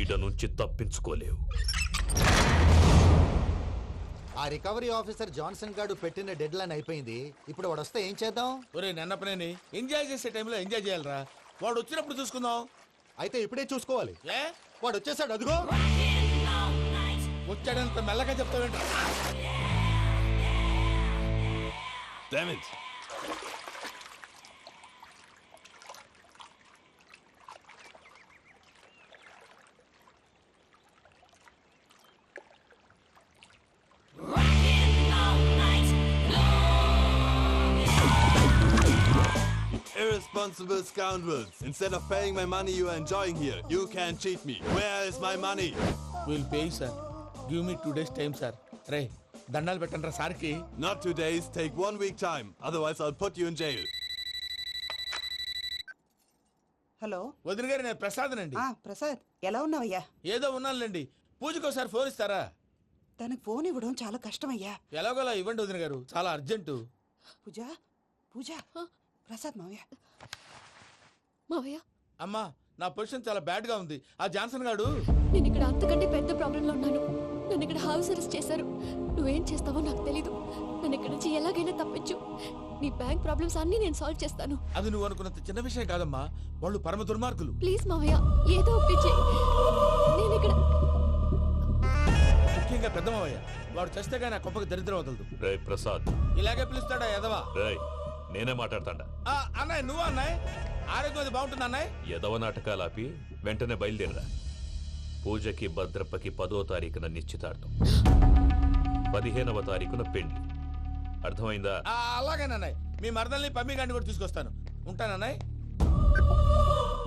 ఈడ నుంచి తప్పించుకోలేవు. ఆ రికవరీ ఆఫీసర్ జాన్సన్ గారు పెట్టిన డెడ్ లైన్ అయిపోయింది. ఇప్పుడు వాడు వస్తే ఏం చేద్దాం? ఒరే నన్నపనేని ఎంజాయ్ చేసే టైంలో ఎంజాయ్ చేయాలరా. వాడు వచ్చినప్పుడు చూసుకుందాం. అయితే ఇప్పుడే చూసుకోవాలి. ఏ వాడు వచ్చేసాడు, అదిగో. వచ్చాడంత మెల్లగా చెప్తావేంట? Damn it. Irresponsible scoundrels. Instead of paying my money you are enjoying here, you can't cheat me. Where is my money? Will pay sir. Give me 2 days time sir. రే దండాలు పెట్టండి రా సార్కి. Not 2 days, take 1 week time. Otherwise I'll put you in jail. Hello వదిన గారు, నేను ప్రసాదనండి. ప్రసాద్, ఎలా ఉన్నావయ్యా? ఏదో ఉన్నానులేండి. పూజకి ఒకసారి ఫోన్ ఇస్తారా? తనకు ఫోన్ ఇవ్వడం చాలా కష్టమయ్యా. ఎలాగోలా ఇవ్వండి వదిన గారు, చాలా అర్జెంటు. పూజ పూజ ప్రసాద్ మావయ్య. మావయ్య, అమ్మా నా పొజిషన్ చాలా బ్యాడ్ గా ఉంది. ఆ జాన్సన్ గాడు నేను ఇక్కడ అంతకంటే పెద్ద ప్రాబ్లంలో ఉన్నాను. నన్ను ఇక్కడ హౌస్ అరెస్ట్ చేశారు. నువ్వేం చేస్తావో నాకు తెలీదు. నన్ను ఇక్కడ నుంచి ఎలాగైనా తప్పించు. నీ బ్యాంక్ ప్రాబ్లమ్స్ అన్ని నేను సాల్వ్ చేస్తాను. అది నువ్వు అనుకున్నంత చిన్న విషయం కాదమ్మా. వాళ్ళు పరమ దుర్మార్గులు. ప్లీజ్ మావయ్య, ఏదో ఒకటి చెయ్యి. నేను ఇక్కడ ముఖ్యంగా పెద్దమావయ్య, వాడు చేస్తే కానీ ఆ కొంపకి దరిద్రం వదలదు. రేయ్ ప్రసాద్. ఇలాగే పిలుస్తాడా ఎదవా? రేయ్ నేనే మాట్లాడతాడా? అన్నయ్య, నువ్వు అన్నయ్య. ఆరోగ్యం అది బాగుంటుంది అన్నయ్య. ఎదవ నాటకాలు ఆపి వెంటనే బయలుదేరరా. పూజకి భద్రప్పకి 10వ తారీఖున నిశ్చితార్థం, 15వ తారీఖున పెళ్లి. అర్థమైందా? అలాగేనన్నయ్య. మీ మరదల్ని పమ్మి గారిని కూడా తీసుకొస్తాను. ఉంటానన్నయ్య.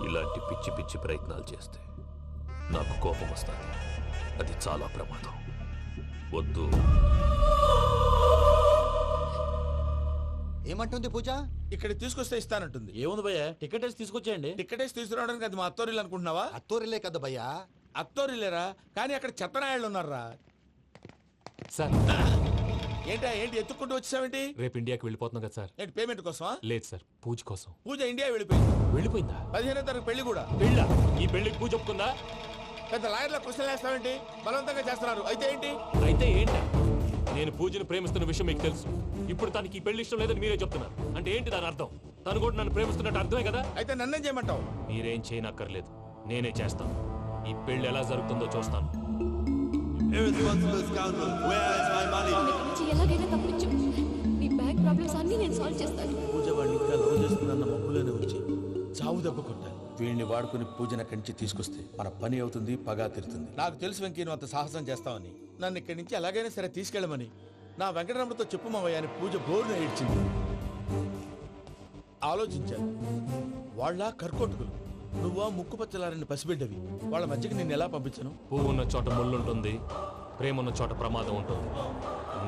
ఇలాంటి పిచ్చి పిచ్చి ప్రయత్నాలు చేస్తే నాకు కోపం వస్తుంది. అది చాలా ప్రమాదం. వద్దు. ఏమంటుంది పూజ? ఇక్కడ తీసుకొస్తే ఇస్తానంటుంది. ఏముంది భయ్యా, టికెట్ వేసి తీసుకొచ్చేయండి. టికెటేసి తీసుకురావడానికి అది మా అత్తోరిల్లు అనుకుంటున్నావా? అత్తూరిలే కదా భయ్యా. అత్తోరిల్లేరా, కానీ అక్కడ చెత్తనాయాళ్ళు ఉన్నారా. సార్ ఏంటి ఎత్తుక్కుంటూ వచ్చావేంటి? రేపు ఇండియాకి వెళ్ళిపోతున్నాం కదా సార్. ఏంటి పేమెంట్ కోసమా? లేదు సార్, పూజ కోసం. పూజ ఇండియా వెళ్ళిపోయింది. వెళ్ళిపోయిందా? 15వ తారీఖు పెళ్లి కూడా. పెళ్ళా? ఈ పెళ్లికి పూజ ఒప్పుకుందా? పెద్ద లాయర్ల క్వశ్చన్ వేస్తావేంటి? బలవంతంగా చేస్తున్నారు. అయితే ఏంటి? అయితే ఏంటి? నేను పూజను ప్రేమిస్తున్న విషయం మీకు తెలుసు. ఇప్పుడు తనకి ఈ పెళ్లి ఇష్టం లేదని మీరే చెప్తున్నారు. అంటే ఏంటి దాని అర్థం? తను కూడా నన్ను ప్రేమిస్తున్నట్టు అర్థమే కదా. అయితే నన్నేం చేయమంటావు? మీరేం చేయనక్కర్లేదు, నేనే చేస్తాను. ఈ పెళ్లి ఎలా జరుగుతుందో చూస్తాను. Irresponsible scoundrel. Where is my money? నన్ను ఇక్కడ నుంచి ఎలాగైనా తప్పించు. నీ బ్యాంక్ ప్రాబ్లమ్స్ అన్ని నేను సాల్వ్ చేస్తాను. పూజ వాడిని ఇంకా లవ్ చేస్తుందన్న మబ్బులోనే వచ్చి చావు దెబ్బ కొట్టాలి. వీడిని వాడుకుని పూజన కంచి తీసుకొస్తే మన పని అవుతుంది, పగా తీరుతుంది. నాకు తెలుసు వెంకీ నువ్వు అంత సాహసం చేస్తావని. నన్ను ఇక్కడి నుంచి ఎలాగైనా సరే తీసుకెళ్ళమని నా వెంకటరమణతో చెప్పు మావయ్య అని పూజ బోరున ఏడ్చింది. ఆలోచించాను. వాళ్ళ కర్కోటకులు, నువ్వా ముక్కుపచ్చలారని పసిబిడ్డవి. వాళ్ళ మధ్యకి నేను ఎలా పంపించను? పువ్వు ఉన్న చోట ముళ్ళుంటుంది, ప్రేమ ఉన్న చోట ప్రమాదం ఉంటుంది.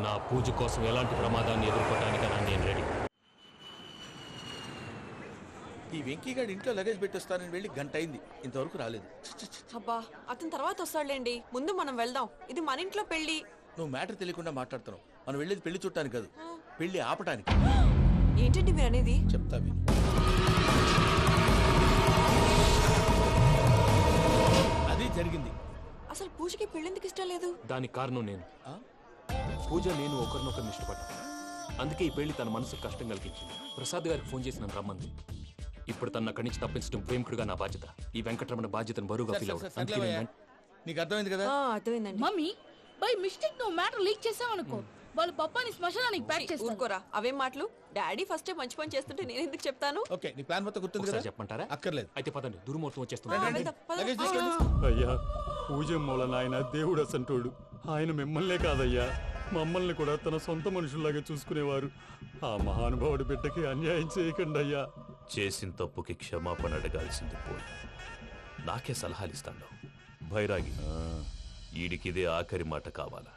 నా పూజ కోసం ఎలాంటి ప్రమాదాన్ని ఎదుర్కోవడానికైనా నేను రెడీ. ఈ వెంకీగాడి ఇంట్లో లగేజ్ పెట్టొస్తానని వెళ్ళి గంట అయింది, ఇంతవరకు రాలేదు. అబ్బా, అతని తర్వాత వస్తాడులేండి. ముందు మనం వెళ్దాం. ఇది మన ఇంట్లో పెళ్లి. నువ్వు మ్యాటర్ తెలియకుండా మాట్లాడుతున్నావు. మనం వెళ్ళేది పెళ్లి చుట్టానికి కాదు, పెళ్లి ఆపటానికి. ఏంటండి మీరు అనేది? చెప్తా విను. అది జరిగింది. అసలు పూజకి పెళ్ళెందుకు ఇష్టం లేదు? దానికి కారణం నేను. పూజ నేను ఒకరినొకరిని ఇష్టపడ్డా. అందుకే ఈ పెళ్లి తన మనసుకు కష్టం కలిగించింది. ప్రసాద్ గారికి ఫోన్ చేసి నన్ను రమ్మంది. ఇప్పుడు తన అక్కడి నుంచి తప్పించడం ప్రేమికుడుగా నా బాధ్యత. ఈ వెంకటరమణ బాధ్యతను బరువుగా ఫీల్ అవుతుంది. నీకు అర్థమైంది కదా? అర్థమైందండి. మమ్మీ, బై మిస్టేక్ నువ్వు మ్యాటర్ లీక్ చేసావనుకో, వాళ్ళు పప్పాని శ్మశానానికి ప్యాక్ చేస్తారు. ఊరుకోరా, అవేం మాటలు. డాడీ ఫస్ట్ మంచి పని చేస్తుంటే నేను ఎందుకు చెప్తాను? ఓకే, నీ ప్లాన్ మొత్తం గుర్తుంది కదా? చెప్పమంటారా? అక్కర్లేదు. అయితే పదండి, దుర్ముహూర్తం వచ్చేస్తుంది. వెళ్దాం, పద. లగేజ్ తీసుకెళ్ళు. అయ్యా, పూజ మూలన ఆయన దేవుడు అసంటోడు. ఆయన మిమ్మల్నే కాదయ్యా, మమ్మల్ని కూడా తన సొంత మనుషుల్లాగా చూసుకునేవారు. ఆ మహానుభావుడి బిడ్డకి అన్యాయం చేయకండి అయ్యా. చేసిన తప్పుకి క్షమాపణ అడగాల్సింది పోయి నాకే సలహాలు ఇస్తాను. భైరాగి, ఈడికిదే ఆఖరి మాట కావాలా?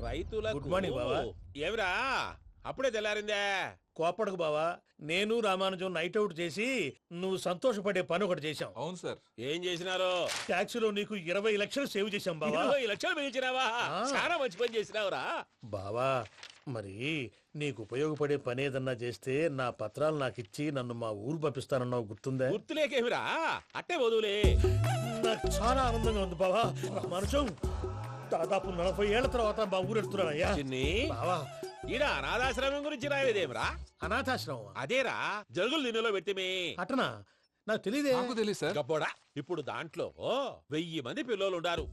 రైతుల గుడ్ మార్నింగ్ బావా. ఏమిరా అప్పుడే తెల్లారిందే. కోపడకు బావా, నేను రామానుజం నైట్ అవుట్ చేసి నువ్వు సంతోషపడే పని ఒకటి చేశాం. అవును సార్. ఏం చేసినారు? ట్యాక్సీలో నీకు 20 లక్షలు సేవ్ చేశాం బావా. 20 లక్షలు మిగిల్చినావా? చాలా మంచి పని చేసినావురా. బావా మరి నీకు ఉపయోగపడే పని ఏదన్నా చేస్తే నా పత్రాలు నాకిచ్చి నన్ను మా ఊరు పంపిస్తానన్నావు, గుర్తుందా? గుర్తులేకేమిరా, అట్టే వదులే. నాకు చాలా ఆనందంగా ఉంది బావా. రామానుజం దాదాపు 40 ఏళ్ల తర్వాత మా ఊరు వెళ్తున్నానయ్యా. చిన్ని బావా ఈడ అనాథాశ్రమం గురించి రాయలేదేమిరా? అనాథాశ్రమం అదేరా జరుగులు దీనిలో పెట్టిమే. అటనా? నాకు తెలియదే. నాకు తెలియదు సార్. గబ్బోడా, ఇప్పుడు దాంట్లో 1000 మంది పిల్లలు ఉండారు.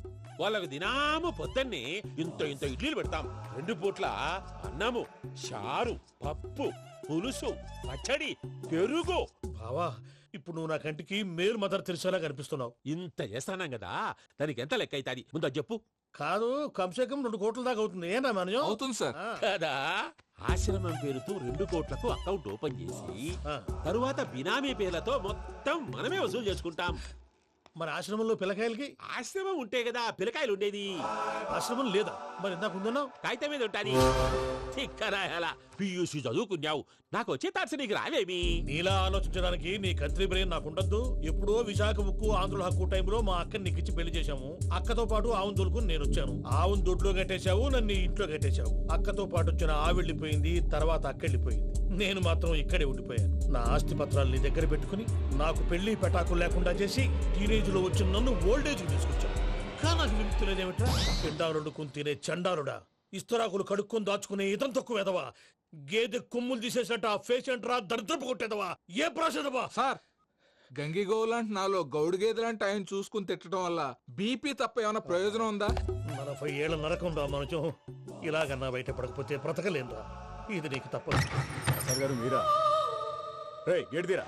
వాళ్ళకు దినాము పొద్దున్నే ఇంత ఇంత ఇడ్లీలు పెడతాం. 2 పూట్ల అన్నము, చారు, పప్పు, పులుసు, పచ్చడి, పెరుగు. బావా ఇప్పుడు నువ్వు నా కంటికి మేలు మదర్ తెలిసేలా కనిపిస్తున్నావు. ఇంత చేస్తానం కదా, దానికి ఎంత లెక్క అవుతుంది ముందు అది చెప్పు. కాదు, కంసే కం 2 కోట్ల దాకా అవుతుంది. ఏం రామానుజం? అవుతుంది సార్. కదా, ఆశ్రమం పేరుతో 2 కోట్లకు అకౌంట్ ఓపెన్ చేసి ఆ. తరువాత బినామీ పేర్లతో మొత్తం మనమే వసూలు చేసుకుంటాం. మరి ఆశ్రమంలో పిల్లకాయలకి? ఆశ్రమం ఉంటే కదా పిల్లకాయలు ఉండేది. ఆశ్రమం లేదా? మరి ఇందాక ఉందన్నావు. కాగితం మీద ఉంటాది. చిక్కరాయాల పియూసీ చదువుకున్నావు, నాకు వచ్చే తాట్స్ నీకు రావేమి? నీలా ఆలోచించడానికి నీ కత్రి బ్రెయిన్ నాకు ఉండద్దు. ఎప్పుడో విశాఖ ముక్కు ఆంధ్రుల హక్కు టైంలో మా అక్కని నీకిచ్చి పెళ్లి చేశాము. అక్కతో పాటు ఆవును దొడుకుని నేను వచ్చాను. ఆవును దొడ్లో కట్టేశావు, నన్ను ఈ ఇంట్లో కట్టేశావు. అక్కతో పాటు వచ్చిన ఆవిళ్ళిపోయింది, తర్వాత అక్కెళ్ళిపోయింది. నేను మాత్రం ఇక్కడే ఉండిపోయాను. నా ఆస్తి పత్రాలు నీ దగ్గర పెట్టుకుని నాకు పెళ్లి పెటాకులు లేకుండా చేసి టీనేజ్ లో వచ్చిన నన్ను ఓల్డేజ్ తీసుకొచ్చాను. కానీ నాకు విముక్తి లేదేమిట్రా? పిండారుడుకుని తినే చండారుడా, ఇస్తరాకులు కడుక్కొని దాచుకునే ఇతం తక్కువ ఎదవా, గేదె కొమ్ములు తీసేసట పేషెంట్ రా, దరిద్రపు కొట్టేదవా, ఏ ప్రాసెదవా? సార్, గంగిగోవు లాంటి నాలో గౌడు గేదె లాంటి ఆయన చూసుకుని తిట్టడం వల్ల బీపీ తప్ప ఏమైనా ప్రయోజనం ఉందా? 40 ఏళ్ల నరకం రా మనచం. ఇలాగన్నా బయటపడకపోతే బ్రతకలేనురా. ఇది నీకు తప్పదు. సార్ గారు మీరా? రే గేట్ తీరా.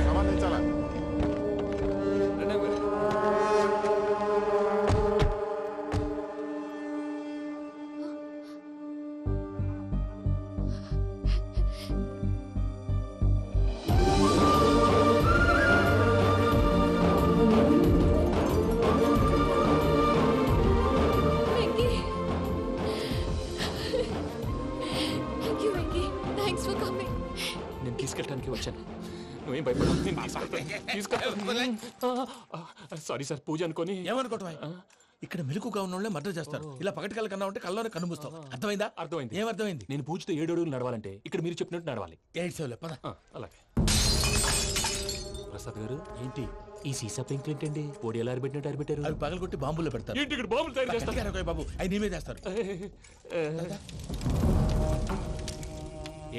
సంబంధించాలా? Venky, thank you Venky, thanks for coming. నేను తీసుకెళ్ళడానికి వచ్చాను. నువ్వేం భయపడవు, నేను తీసుకెళ్తాను. సారీ సార్, పూజ అనుకోని. ఏమనుకోవటం? ఇక్కడ మెలకుగా ఉన్న వాళ్ళే మర్డర్ చేస్తారు. ఇలా పగటి కళ్ళ కన్నా ఉంటే కళ్ళలోనే కనుమూస్తావు. అర్థమైందా? అర్థమైంది. ఏమర్థమైంది? నేను పూజతో 7 అడుగులు నడవాలంటే ఇక్కడ మీరు చెప్పినట్టు నడవాలి. 8 సేవలే పద. అలాగే. ప్రసాద్ గారు, ఏంటి ఈ సీసా పెంకులు ఏంటండి? పొడి ఎలా అరబెట్టినట్టు అరబెట్టారు? అవి పగలగొట్టి బాంబుల్లో పెడతారు. ఏంటి ఇక్కడ బాంబులు తయారు చేస్తారు? గట్టిగా అరవై బాబు, అవి నీవే చేస్తారు.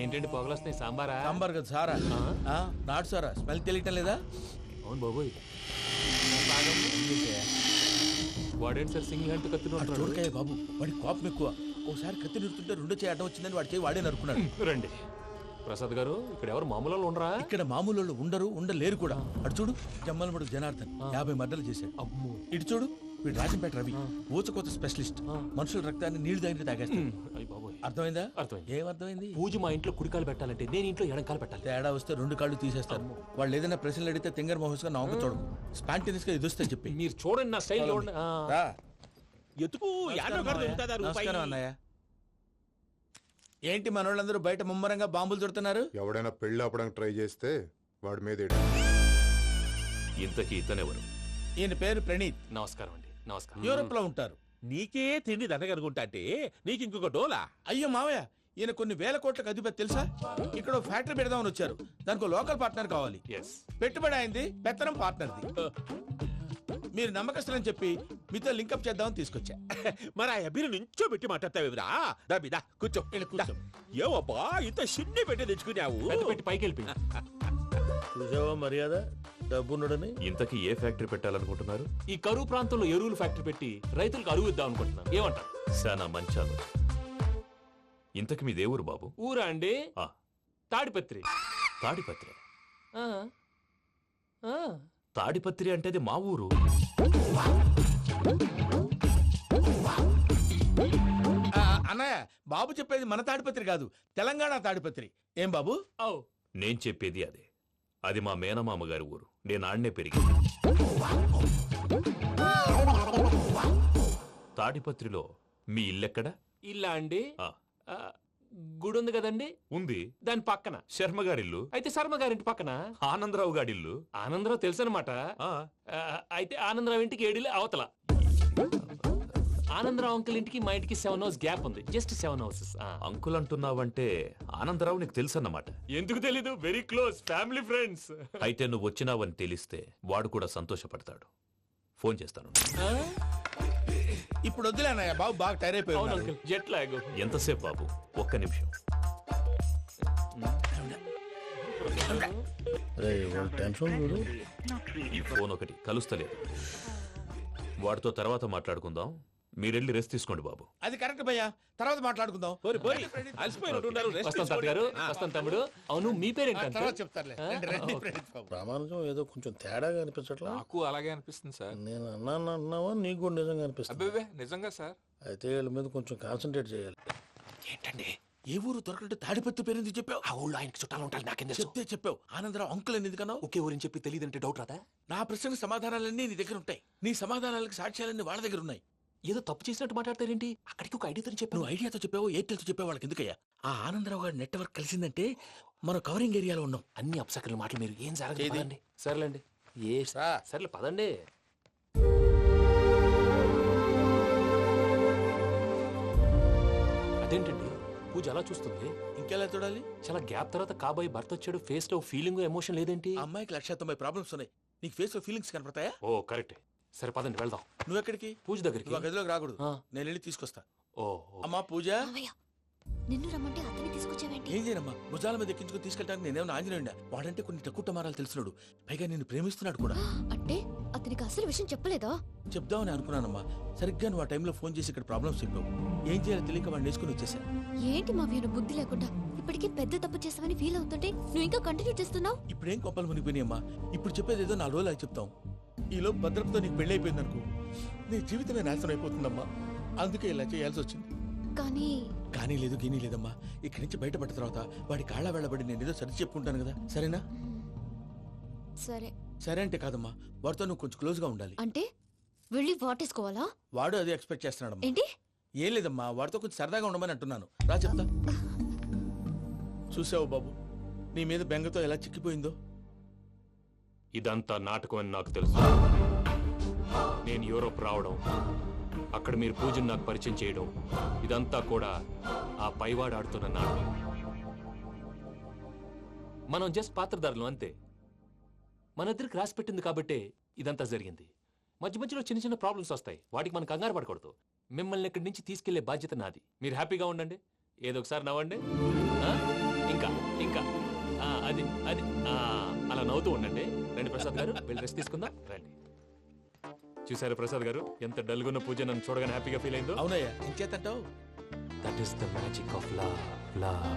ఏంటండి పొగలు వస్తున్నాయి? సాంబారా? సాంబార్ కదా సారా. నాటు సారా. స్మెల్ తెలియటం లేదా? అవును బాబోయ్. వాడేంటి సార్ సింగిల్ హ్యాండ్ కత్తిని చూడకాయ బాబు, వాడి కోపం ఎక్కువ. ఒకసారి కత్తి నిరుతుంటే 2 చేయి అడ్డం వచ్చిందని వాడి చేయి వాడే నరుకున్నాడు. రండి ప్రసాద్ గారు, ఇక్కడ ఎవరు మామూలు వాళ్ళు ఉండరా? ఇక్కడ మామూలు వాళ్ళు ఉండరు, ఉండలేరు కూడా. అటు చూడు, జమ్మలమడు జనార్దన్ 50 మర్డర్లు చేశాడు. అమ్మో. ఇటు చూడు, వీడు రాజంపేట రవి, ఊచకోత స్పెషలిస్ట్. మనుషుల రక్తాన్ని నీళ్లు దగ్గర తాగేస్తాడు. అయ్య బాబోయ్. అర్థమైందా? అర్థమైంది. ఏమర్థమైంది? పూజ మా ఇంట్లో కుడికాలు పెట్టాలంటే నేను ఇంట్లో ఎడంకాలు పెట్టాలి. తేడా వస్తే 2 కాళ్ళు తీసేస్తారు. వాళ్ళు ఏదైనా ప్రశ్నలు అడిగితే తింగర్ మహోస్ గా నవ్వు చూడకు. స్పాంటినియస్ గా ఎదుస్తా చెప్పి. మీరు చూడండి నా స్టైల్. ఎతుకు యాడో కాడ దొరుకుతుందా రూపాయి? నమస్కారం అన్నయ్య. ఏంటి మనోళ్ళందరూ బయట ముమ్మరంగా బాంబులు దొరుకుతున్నారు? ఎవడైనా పెళ్లి ఆపడానికి ట్రై చేస్తే వాడి మీద ఇంతకీ ఇతనెవరు? ఈయన పేరు ప్రణీత్. నమస్కారం అండి. నమస్కారం. యూరోప్ లో ఉంటారు. నీకే తిండి దండగనుకుంటా అంటే నీకు ఇంకొక డోలా? అయ్యో మావయ్య, ఈయన కొన్ని వేల కోట్లకు అధిపతి తెలుసా? ఇక్కడ ఫ్యాక్టరీ పెడదామని వచ్చారు. దానికి లోకల్ పార్ట్నర్ కావాలి. పెట్టుబడి అయింది, పెత్తనం పార్ట్నర్ది. మీరు నమ్మకస్తులని చెప్పి మీతో లింకప్ చేద్దామని తీసుకొచ్చా. మరి ఆ అబ్బిని నుంచో పెట్టి మాట్లాడతావేమిరా? దాబిదా కూర్చో. కూర్చో. ఏవబ్బా ఇంత చిన్ని పెట్టి తెచ్చుకున్నావు? పెట్టి పైకి వెళ్ళి చూసావా మర్యాద, డబ్బున్నడని. ఇంతకీ ఏ ఫ్యాక్టరీ పెట్టాలనుకుంటున్నారు? ఈ కరువు ప్రాంతంలో ఎరువులు ఫ్యాక్టరీ పెట్టి రైతులకు అరువు ఇద్దాం అనుకుంటున్నాను. ఏమంటారు? శానా మంచాలు. ఇంతకి మీ దేవురు బాబు? ఊరా అండి? తాడిపత్రి. తాడిపత్రి? తాడిపత్రి అంటే అది మా ఊరు. అన్నయ్య, బాబు చెప్పేది మన తాడిపత్రి కాదు, తెలంగాణ తాడిపత్రి. ఏం బాబు? నేను చెప్పేది అదే. అది మా మేనమామ గారి ఊరు. నేను ఆడనే పెరిగింది. తాడిపత్రిలో మీ ఇల్లెక్కడ? ఇల్లా అండి? గుడి ఉంది కదండి ఉంది. దాని పక్కన. శర్మ గారిల్లు. అయితే శర్మ గారింటి పక్కన. ఆనందరావు గారిల్లు. ఆనందరావు తెలుసు అనమాట. అయితే ఆనందరావు ఇంటికి 7 అవతల. ఆనందరావు అంకుల్ ఇంటికి మా ఇంటికి 7 hours గ్యాప్ ఉంది. Just 7 houses. అంకుల్ అంటున్నావంటే ఆనందరావు నీకు తెలుసన్నమాట. ఎందుకు తెలీదు? Very close family friends. అయితే నువ్వు వచ్చినావని తెలిస్తే వాడు కూడా సంతోషపడతాడు. ఫోన్ చేస్తాను. ఇప్పుడు వద్దులేనయ్యా బాబు, బాగా టైర్ అయిపోయి. Jet lag. ఎంతసేపు బాబు? ఒక్క నిమిషం. టెన్షన్ చూడు. ఈ ఫోన్ ఒకటి కలుస్తలేదు. వాడితో తర్వాత మాట్లాడుకుందాం. మీరెళ్ళి రెస్ట్ తీసుకోండి బాబు. అది కరెక్ట్ భయ్యా, తర్వాత మాట్లాడుకుందాం. వస్తాం తాత గారు, వస్తాం తమ్ముడు. అవును మీ పేరేంటి? తర్వాత చెప్తారులే. ప్రామాణికం ఏదో కొంచెం తేడాగా అనిపించట్లా? నాకు అలాగే అనిపిస్తుంది సార్. నేను అన్నావా నీకు కూడా నిజంగా అనిపిస్తుంది? అబ్బే నిజంగా సార్. అయితే వీళ్ళ మీద కొంచెం కాన్సన్ట్రేట్ చేయాలి. ఏంటండి ఏ ఊరు దొరకట్టు తాడిపత్రి పేరు ఎందుకు చెప్పావు? ఆ ఊళ్ళో ఆయనకి చుట్టాలు ఉంటారు. నాకేం చెప్తే చెప్పావు. ఆనందరావు అంకుల్ అని ఎందుకన్నావు? ఒకే ఊరిని చెప్పి తెలియదంటే డౌట్ రాదా? నా ప్రశ్నకు సమాధానాలన్నీ నీ దగ్గర ఉంటాయి. నీ సమాధానాలకు సాక్ష్యాలన్నీ వాళ్ళ దగ్గర ఉన్నాయి. ఏదో తప్పు చేసినట్టు మాట్లాడతారేంటి? అక్కడికి ఒక ఐడియాతో చెప్పావు. నువ్వు ఐడియాతో చెప్పావు, ఎయిర్టెల్తో చెప్పావు, వాళ్ళకి ఎందుకయ్యా? ఆ ఆనందరావు గారి నెట్వర్క్ కలిసిందంటే మనం కవరింగ్ ఏరియాలో ఉన్నాం. అన్ని అప్సకర్ల మాటలు మీరు ఏం జరగదండి. సర్లేండి. సర్లే పదండి. అదేంటండి పూజ అలా చూస్తుంది? ఇంకెలా చూడాలి? చాలా గ్యాప్ తర్వాత కాబోయే భర్త వచ్చాడు. ఫేస్ లో ఫీలింగ్ ఎమోషన్ లేదేంటి? అమ్మాయికి 190 ప్రాబ్లమ్స్ ఉన్నాయి. నీకు ఫేస్ లో ఫీలింగ్స్ కనపడతాయా? ఓ కరెక్ట్. సరే పదండి వెళ్దాం. నువ్వు ఎక్కడికి? పూజ దగ్గరికి. నువ్వు గదిలోకి రాకూడదు. నేను వెళ్ళి తీసుకొస్తా. ఓ అమ్మా పూజ. నిన్ను రమ్మంటే అతన్ని తీసుకొచ్చావేంటి? ఏం చేయనమ్మా, భుజాల మీద ఎక్కించుకుని తీసుకెళ్ళడానికి నేనేమన్నా ఆంజనేయుడా? వాడంటే కొన్ని తక్కువ టమారాలు తెలిసినాడు, పైగా నిన్ను ప్రేమిస్తున్నాడు కూడా. అంటే అతనికి అసలు విషయం చెప్పలేదా? చెప్దామని అనుకున్నానమ్మా. సరిగ్గా నువ్వు ఆ టైంలో ఫోన్ చేసి ఇక్కడ ప్రాబ్లమ్స్ చెప్పావు. ఏం చేయాలో తెలియక వాడిని వేసుకుని వచ్చేసా. ఏంటి మా వీరు బుద్ధి లేకుండా ఇప్పటికే పెద్ద తప్పు చేస్తావని ఫీల్ అవుతుంటే నువ్వు ఇంకా కంటిన్యూ చేస్తున్నావు? ఇప్పుడేం కొప్పలు మునిగిపోయినాయమ్మా. ఇప్పుడు చెప్పేది ఏదో 4 రోజులు అయి చెప్తాం. ఈలోపు భద్రతతో నీకు పెళ్లి అయిపోయింది అనుకో, నీ జీవితమే నాశనం అయిపోతుందమ్మా. అందుకే ఇలా చేయాల్సి వచ్చింది. కానీ లేదు గీనీ లేదమ్మా. ఇక్కడి నుంచి బయటపడ్డ తర్వాత వాడి కాళ్ళ వెళ్ళబడి నేను ఏదో సరి చెప్పుకుంటాను కదా, సరేనా? సరే. సరే అంటే కాదమ్మా, వాడితో నువ్వు కొంచెం క్లోజ్ గా ఉండాలి. అంటే వెళ్ళి వాటేసుకోవాలా? వాడు అదే ఎక్స్పెక్ట్ చేస్తున్నాడమ్మా. ఏంటి? ఏం లేదమ్మా, వాడితో కొంచెం సరదాగా ఉండమని అంటున్నాను. రా చెప్తా. చూసావు బాబు, నీ మీద బెంగతో ఎలా చిక్కిపోయిందో. ఇదంతా నాటకం అని నాకు తెలుసు. నేను యూరోప్ రావడం, అక్కడ మీరు పూజను నాకు పరిచయం చేయడం, ఇదంతా కూడా ఆ పైవాడు ఆడుతున్న నాటకం. మనం జస్ట్ పాత్రధారులు అంతే. మన ఇద్దరికి రాసి పెట్టింది కాబట్టే ఇదంతా జరిగింది. మధ్య మధ్యలో చిన్న చిన్న ప్రాబ్లమ్స్ వస్తాయి, వాటికి మనం కంగారు పడకూడదు. మిమ్మల్ని ఇక్కడి నుంచి తీసుకెళ్లే బాధ్యత నాది. మీరు హ్యాపీగా ఉండండి, ఏదో ఒకసారి నవ్వండి. ఇంకా ఇంకా అది అది అలా నవ్వుతూ ఉండండి. రండి ప్రసాద్ గారు, వెళ్ళి రెస్ట్ తీసుకుందాం. రండి. చూసారు ప్రసాద్ గారు, ఎంత డల్గున్న పూజ నన్ను చూడగానే హ్యాపీగా ఫీల్ అయిందో? అవునయ్యా, ఇంకేతంటావు? That is the magic of love.